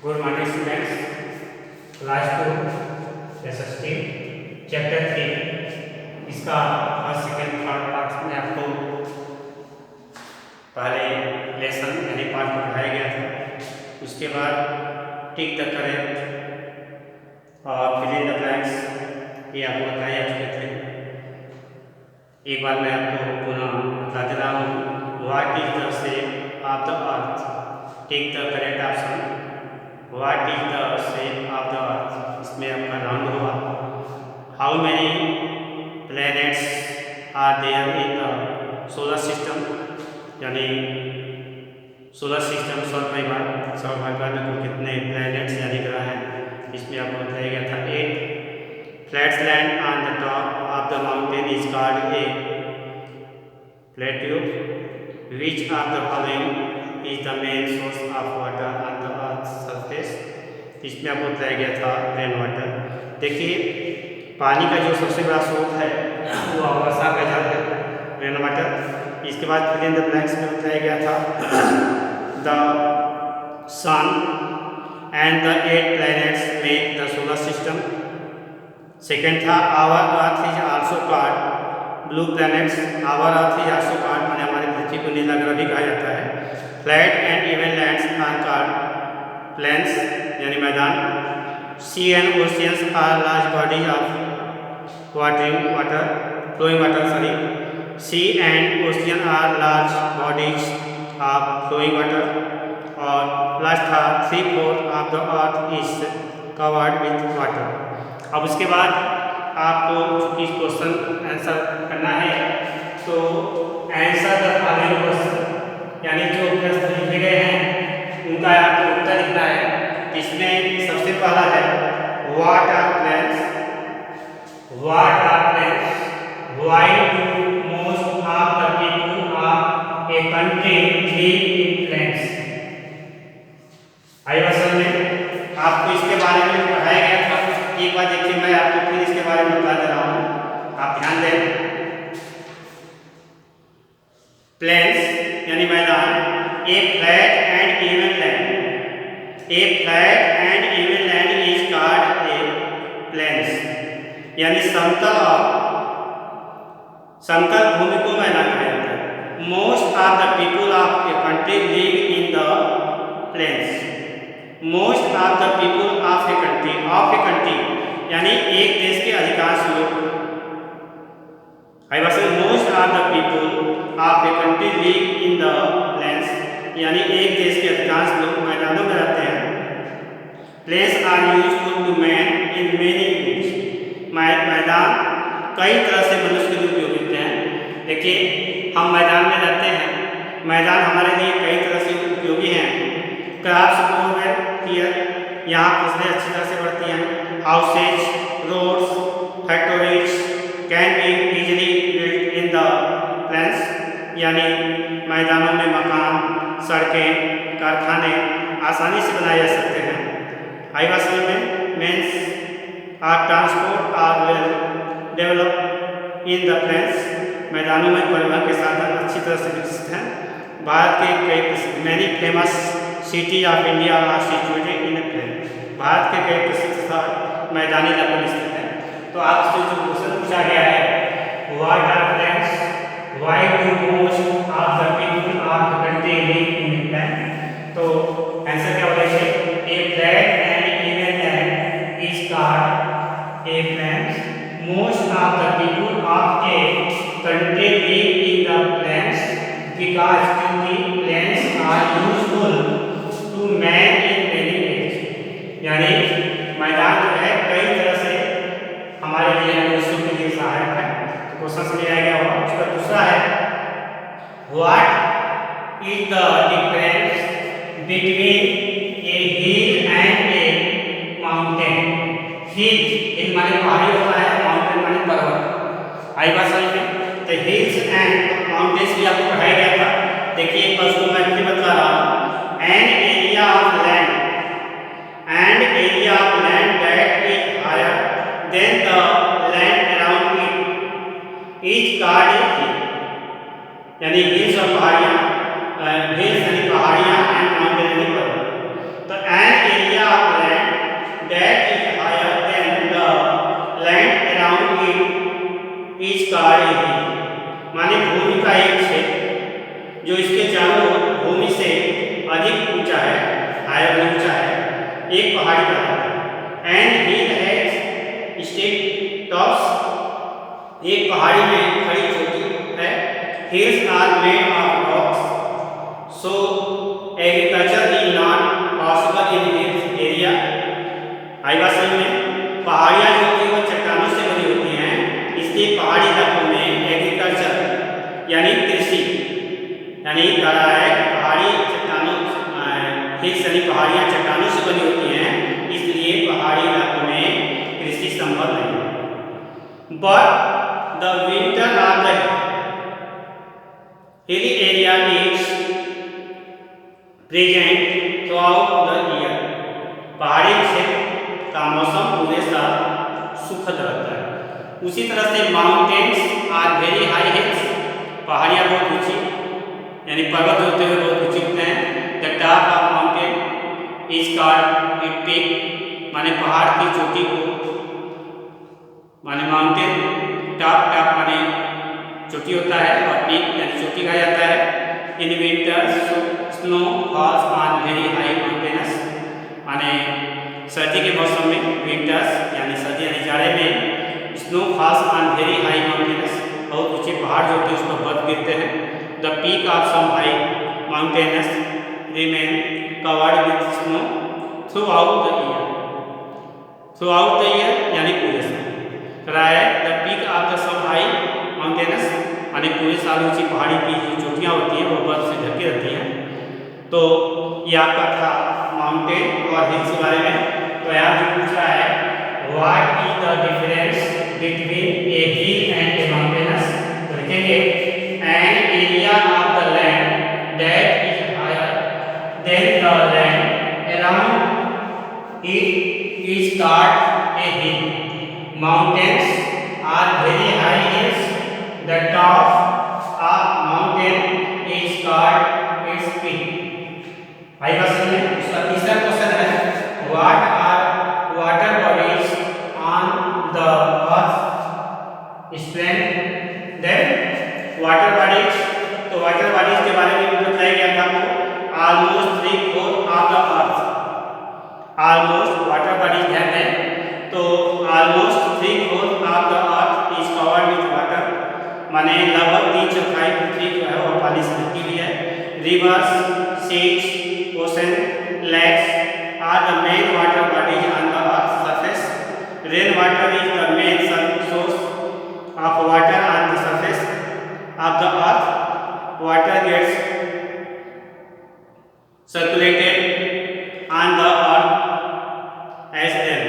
Good morning students. Class 2 SST chapter 3 इसका first second third part में आपको पहले लेसन यानी पार्ट पढ़ाया गया था। उसके बाद टिक द करेक्ट और फिल इन द ब्लैंक्स ये आपको बताए जा चुके थे। एक बार मैं आपको पुनः बता दे रहा हूँ। What is the shape of the earth? Tick the correct option. What is the shape of the earth? इसमें आपका राउंड होगा। How many planets are there in the solar system? यानी सोलर सिस्टम सौर परिवार में कुल कितने प्लैनेट्स यानी ग्रह हैं, इसमें आपको बताया गया था 8। Flat land on the top of the mountain is called A plateau. Which of the following is the main source of water on the earth surface? इसमें आपको बताया गया था रेन वाटर। देखिए, पानी का जो सबसे बड़ा स्रोत है वो वर्षा का जल है, रेन वाटर। इसके बाद फिल इन द ब्लैंक्स में बताया गया था the sun and the 8 planets make the solar system. Second था our earth is also called blue planets. Our earth is also called माने हमारी पृथ्वी को नीला ग्रह भी कहा जाता है। Flat and even lands are called plains यानी मैदान। Sea and oceans are large bodies of water flowing water sorry sea and ocean are large bodies of flowing water. और लास्ट था 3/4 of the earth is covered with water. अब उसके बाद आपको चूँकि question answer करना है तो आंसर द फॉलोइंग क्वेश्चन यानी जो प्रश्न लिखे गए हैं उनका आपको उत्तर लिखना है। इसमें सबसे पहला है what are plants? What are plants? Why do most of the people of a country live in plants? आइए समझ में आपको इसके बारे में पढ़ाया गया था। एक बार देखिए, मैं आपको फिर इसके बारे में बता दे रहा हूँ, आप ध्यान दें। प्लेन्स यानी मैदान। A flat and even land. A flat and even land is called a plains यानी समतल भूमि को मैदान कहा जाता है। Most of the people of a country live in the plains. Most of the people of a country यानी एक देश के अधिकांश लोग। Most of the people of a country live in the plains यानी एक देश के अधिकांश लोग मैदानों में रहते हैं। Plains are useful to man in many ways. मैदान कई तरह से मनुष्य के लिए उपयोगी हैं। देखिए, हम मैदान में रहते हैं, मैदान हमारे लिए कई तरह से उपयोगी हैं। क्रॉप्स ग्रो हियर, यहाँ फसलें अच्छी तरह से बढ़ती हैं। Houses, roads, factories can be easily built in the plains यानी मैदानों में मकान, सड़कें, कारखाने आसानी से बनाए जा सकते हैं। हाईवे में means are transport are well develop in the plains. मैदानों में परिवहन के साधन अच्छी तरह से विकसित हैं। भारत के कई many famous city of India are situated in a plain. भारत के कई प्रसिद्ध शहर मैदानी इलाकों में स्थित हैं। तो आपसे जो क्वेश्चन पूछा गया है what are plains? Why do most of the people of the country live in a plain? तो आंसर क्या होगा? A flat and even land is called a plains. Most of the people of a country live in the plains because plains are useful to man in many ways यानी मैदान जो है कई तरह से हमारे लिए मनुष्यों के लिए सहायक है। तो क्वेश्चन समझ आ गया होगा। उसका दूसरा है what is the difference between a hill and a mountain? Hill माने पहाड़ी होता है, माउंटेन माने पर्वत। आई बात समझ में? तो हिल्स एंड माउंटेन्स भी आपको पढ़ाया गया था। देखिए, एक बार उसको मैं फिर बता रहा हूँ। An area of land that is higher than the land around it is called a hill यानी हिल्स और पहाड़ियाँ, हिल्स यानी पहाड़ियाँ एंड माउंटेन यानी पर्वत। तो an area is called a hill. माने भूमि का एक क्षेत्र जो इसके चारों ओर भूमि से अधिक ऊंचा है, हायर ऊंचा है, एक पहाड़ी कहलाता है। And hill has step tops, एक पहाड़ी में खड़ी चोटी है। Hills are made of rocks so agriculture is not possible in hills area. आई बात समझ में? पहाड़ियाँ जो होती है वो चट्टानों से बनी होती हैं, इसलिए पहाड़ी इलाकों में एग्रीकल्चर यानी कृषि यानी कह रहा है कि पहाड़ी चट्टानों हिल्स यानी पहाड़ियाँ चट्टानों से बनी होती हैं, इसलिए पहाड़ी इलाकों में कृषि संभव नहीं है। But the winter of the hilly area is present through out the year. पहाड़ी क्षेत्र का मौसम पूरे साल सुखद रहता है। उसी तरह से mountains are very high hills, पहाड़ियाँ बहुत ऊंची यानी पर्वत होते हुए बहुत ऊंचे होते हैं। The top of mountain is called a peak, माने पहाड़ की चोटी को माने माउंटेन, टॉप माने चोटी होता है और पीक यानी चोटी कहा जाता है। In winters snow falls on very high mountains, माने सर्दी के मौसम में विंटर्स यानी सर्दी यानी जाड़े में snow falls on very high mountains, बहुत ऊंचे पहाड़ जो होते हैं उस पर बर्फ गिरते हैं। The peak of some high mountains remain covered with snow throughout the year. Throughout the year यानी पूरे साल कह रहा है। The peak of the some high mountains यानी पूरे साल ऊंची पहाड़ी की जो चोटियाँ होती हैं वो बर्फ से ढकी रहती हैं। तो ये आपका था माउंटेन और हिल्स के बारे में। तो यहाँ जो पूछ रहा है what is the difference between a hill and a mountains, तो लिखेंगे an area of the land that is higher than the land around it is called a hill. Mountains are very high hills, the top of mountain is called its peak. आई बात समझ में? उसका तीसरा question है what are water bodies on the earth strength then water bodies. तो water bodies के बारे में बताया गया था आपको almost 3/4 of the earth. Almost water bodies ध्यान दें तो almost 3/4 of the earth is covered with water, माने लगभग 3/4 पृथ्वी जो है वो पानी से ढकी हुई है। Rivers, seas, ocean, lakes are the main water bodies on the earth's surface. Rain water is the main source of water on the surface of the earth. Water gets circulated on the earth as well.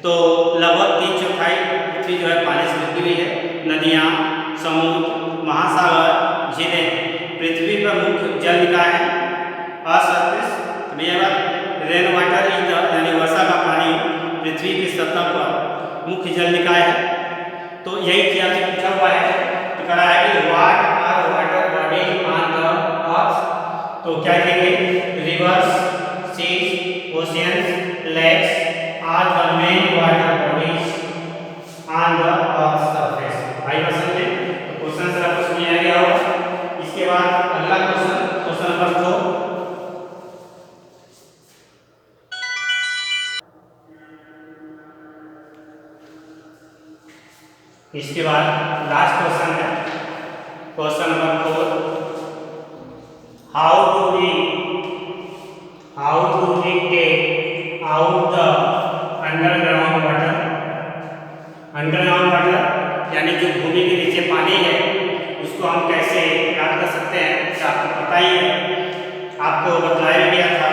तो लगभग 3/4 पृथ्वी जो है पानी से ढकी हुई है। नदियाँ, समुद्र, महासागर, झीलें पृथ्वी पर मुख्य जल निकाय है। Earth surface rain water is the यानी वर्षा का पानी पृथ्वी की सतह पर मुख्य जल निकाय है। तो यही चीज आपसे पूछा हुआ है, तो कह रहा है कि what are water bodies on the earth, तो क्या कहेंगे rivers, seas, oceans, lakes are the main water bodies on the earth surface. भाई पसंद है तो क्वेश्चन सर आपको समझ आ गया होगा। इसके बाद अगला क्वेश्चन नंबर 2। इसके बाद लास्ट क्वेश्चन है question number 4। How do we take out the underground water. Underground water यानी जो भूमि के नीचे पानी है उसको हम कैसे प्राप्त कर सकते हैं, आपको पता ही है, आपको बतलाया गया था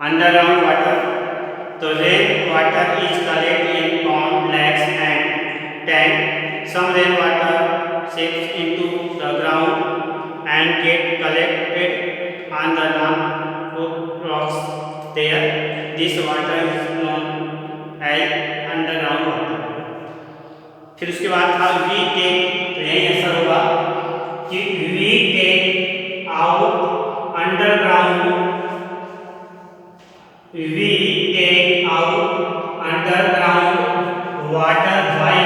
अंडरग्राउंड वाटर। तो rain water is collect in pond, lakes and tank. Some rainwater seeps into the ground and get collected on the rocks there. This water is known as underground water. फिर उसके बाद था we take, तो यही answer होगा कि we take out underground, we take out underground water by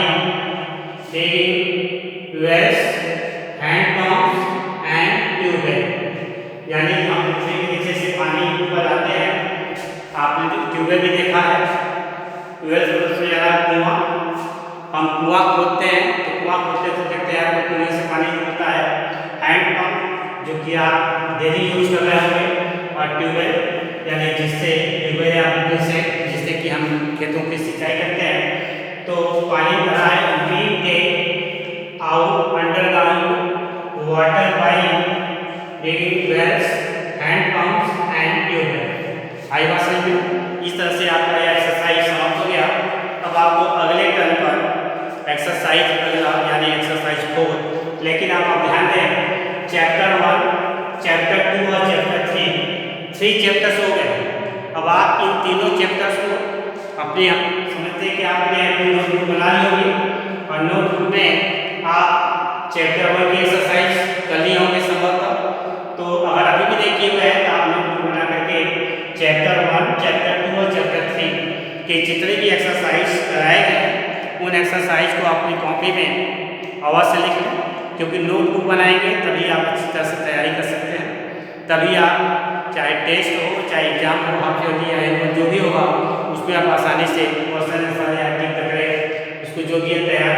digging wells, hand pumps and tubewell. यानी हम पृथ्वी के नीचे से पानी ऊपर आते हैं, आपने ट्यूबवेल भी देखा है, ट्यूबवेल से ज़्यादा कुआं, हम कुआं खोदते हैं तो कुआं खोदते तो देखते हैं कि कुएं से पानी निकलता है। हैंड पंप जो कि आप डेली यूज कर रहे होंगे, और ट्यूबवेल यानी जिससे ट्यूबवेल या मोटर से जिससे कि हम खेतों की सिंचाई करते हैं। तो पानी भरा है, we take out underground water by digging wells, hand pumps and tubewell. आई बात समझ में? इस तरह से आपका यह एक्सरसाइज समाप्त हो गया। अब आपको अगले टर्न पर एक्सरसाइज अगला यानी एक्सरसाइज 4, लेकिन आप ध्यान दें चैप्टर 1, चैप्टर 2 और चैप्टर 3 चैप्टर्स हो गए। अब आप इन तीनों चैप्टर्स को अपने समझते हैं कि आपने अपनी नोटबुक बना ली होगी, और नोटबुक में आप चैप्टर 1 की एक्सरसाइज कर लिए होंगे संभवतः। तो अगर अभी भी नहीं किए हुए हैं तो आप नोटबुक बना करके चैप्टर 1, चैप्टर 2 और चैप्टर 3 के जितने भी एक्सरसाइज कराए गए उन एक्सरसाइज को अपनी कॉपी में अवश्य लिख लें, क्योंकि नोटबुक बनाएंगे तभी आप अच्छी तरह से तैयारी कर सकते हैं। तभी आप चाहे टेस्ट हो, चाहे एग्जाम हो, हाफ ईयरली या एनुअल जो भी होगा, उस पर आप आसानी से क्वेश्चन आंसर या टिक टकरे उसको जो भी है तैयार